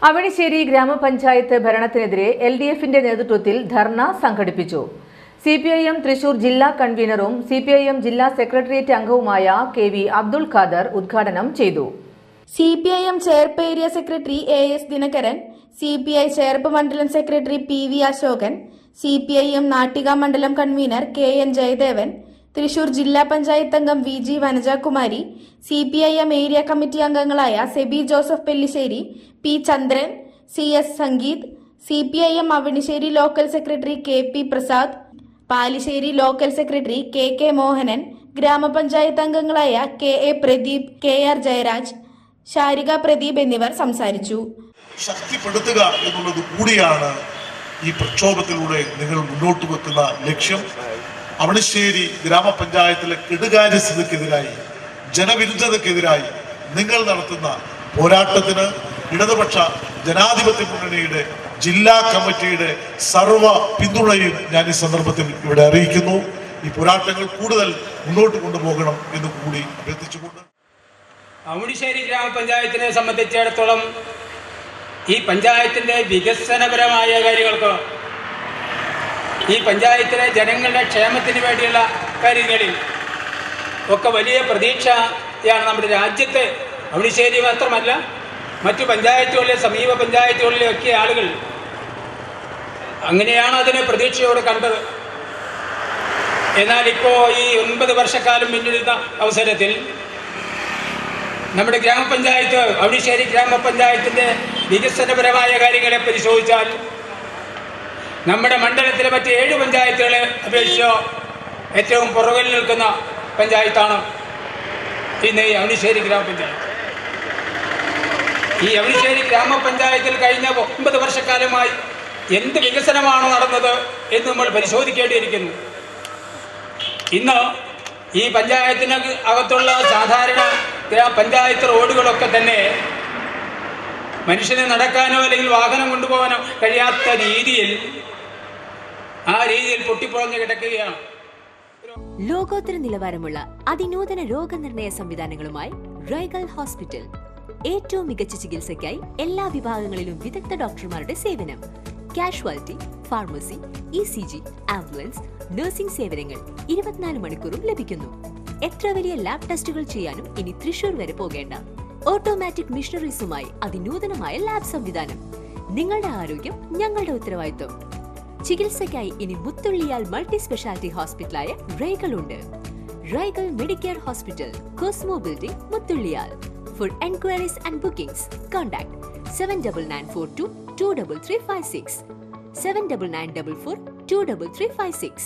അവണിശ്ശേരി ഗ്രാമപഞ്ചായത്ത് ഭരണത്തിനെതിരെ LDFന്റെ നേതൃത്വത്തിൽ ധർണ സംഘടിപ്പിച്ചു. CPIM തൃശൂർ ജില്ലാ കൺവീനറും CPIM ജില്ലാ സെക്രട്ടേറിയറ്റ് അംഗവുമായ KV അബ്ദുൾ ഖാദർ ഉദ്ഘാടനം ചെയ്തു. CPIM Cherpu area secretary AS Dinakaran, CPI Cherpu മണ്ഡലം secretary PV Ashokan, CPIM Nattika മണ്ഡലം കൺവീനർ KN ജയദേവൻ, തൃശൂർ ജില്ലാ പഞ്ചായത്ത് അംഗം VG Vanajakumari, CPIM area committee അംഗങ്ങളായ Sebi Joseph Pellissery, P Chandran, CS Sangeeth, CPIM Avanissery local secretary KP Prasad, Palissery local secretary KK Mohanan, ഗ്രാമപഞ്ചായത്ത് അംഗങ്ങളായ KA പ്രദീപ്, KR ജയരാജ്, ശാരിക പ്രദീപ് എന്നിവർ സംസാരിച്ചു. ശക്തിപ്പെടുത്തുക എന്നുള്ളത് കൂടിയാണ് ഈ പ്രക്ഷോഭത്തിലൂടെ നിങ്ങൾ മുന്നോട്ട് വെക്കുന്ന ലക്ഷ്യം. അവണിശ്ശേരി ഗ്രാമപഞ്ചായത്തിലെ കെടുകാര്യസ്ഥതയ്ക്കെതിരായി, ജനവിരുദ്ധതയ്ക്കെതിരായി നിങ്ങൾ നടത്തുന്ന പോരാട്ടത്തിന് ഇടതുപക്ഷ ജനാധിപത്യ മുന്നണിയുടെ ജില്ലാ കമ്മിറ്റിയുടെ സർവ്വ പിന്തുണയും ഞാൻ ഈ സന്ദർഭത്തിൽ ഇവിടെ അറിയിക്കുന്നു. ഈ പോരാട്ടങ്ങൾ കൂടുതൽ മുന്നോട്ട് കൊണ്ടുപോകണം എന്ന് കൂടി അഭ്യർത്ഥിച്ചുകൊണ്ട് അവണിശ്ശേരി ഗ്രാമപഞ്ചായത്തിനെ സംബന്ധിച്ചിടത്തോളം ഈ പഞ്ചായത്തിൻ്റെ വികസനപരമായ കാര്യങ്ങൾക്ക്, ഈ പഞ്ചായത്തിലെ ജനങ്ങളുടെ ക്ഷേമത്തിന് വേണ്ടിയുള്ള കാര്യങ്ങളിൽ ഒക്കെ വലിയ പ്രതീക്ഷയാണ് നമ്മുടെ രാജ്യത്തെ. അവണിശ്ശേരി മാത്രമല്ല, മറ്റു പഞ്ചായത്തുകളിലെ സമീപ പഞ്ചായത്തുകളിലെയൊക്കെ ആളുകൾ അങ്ങനെയാണ് അതിനെ പ്രതീക്ഷയോടെ കണ്ടത്. എന്നാൽ ഇപ്പോൾ ഈ 9 വർഷക്കാലം പിന്നിടുന്ന അവസരത്തിൽ നമ്മുടെ ഗ്രാമപഞ്ചായത്ത്, അവണിശ്ശേരി ഗ്രാമപഞ്ചായത്തിൻ്റെ വികസനപരമായ കാര്യങ്ങളെ പരിശോധിച്ചാൽ നമ്മുടെ മണ്ഡലത്തിലെ മറ്റ് 7 പഞ്ചായത്തുകളെ അപേക്ഷിച്ച് ഏറ്റവും പുറകിൽ നിൽക്കുന്ന പഞ്ചായത്താണ് ഇന്ന് ഈ അവണിശ്ശേരി ഗ്രാമപഞ്ചായത്ത്. ഈ അവണിശ്ശേരി ഗ്രാമപഞ്ചായത്തിൽ കഴിഞ്ഞ 9 വർഷക്കാലമായി എന്ത് വികസനമാണ് നടന്നത് എന്ന് നമ്മൾ പരിശോധിക്കേണ്ടിയിരിക്കുന്നു. ഇന്ന് ഈ പഞ്ചായത്തിന് അകത്തുള്ള സാധാരണ ഗ്രാമപഞ്ചായത്ത് റോഡുകളൊക്കെ തന്നെ മനുഷ്യന് നടക്കാനോ അല്ലെങ്കിൽ വാഹനം കൊണ്ടുപോകാനോ കഴിയാത്ത രീതിയിൽ പൊട്ടിപ്പൊളഞ്ഞു കിടക്കുകയാണ്. ലോകോത്തര നിലവാരമുള്ള അതിനൂതന രോഗനിർണയ സംവിധാനങ്ങളുമായി റൈഗൽ ഹോസ്പിറ്റൽ. ഏറ്റവും മികച്ച ചികിത്സയ്ക്കായി എല്ലാ വിഭാഗങ്ങളിലും വിദഗ്ധ ഡോക്ടർമാരുടെ സേവനം. Casualty, pharmacy, ECG, ambulance, nursing സേവനങ്ങൾ 24 മണിക്കൂറും ലഭിക്കുന്നു. എത്ര വലിയ ലാബ് ടെസ്റ്റുകൾ ചെയ്യാനും ഇനി തൃശൂർ വരെ പോകേണ്ട. ഓട്ടോമാറ്റിക് മിഷനറീസുമായി അതിനൂതനമായ ലാബ് സംവിധാനം. നിങ്ങളുടെ ആരോഗ്യം ഞങ്ങളുടെ ഉത്തരവാദിത്വം. ചികിത്സയ്ക്കായി ഇനി മുത്തുള്ളിയാൽ മൾട്ടി സ്പെഷ്യാലിറ്റി ഹോസ്പിറ്റലായ റൈഗൽ ഉണ്ട്. Regal Medicare hospital, Cosmo building, Muthulliyal. For enquiries and bookings, contact 7994223356, 7994423356.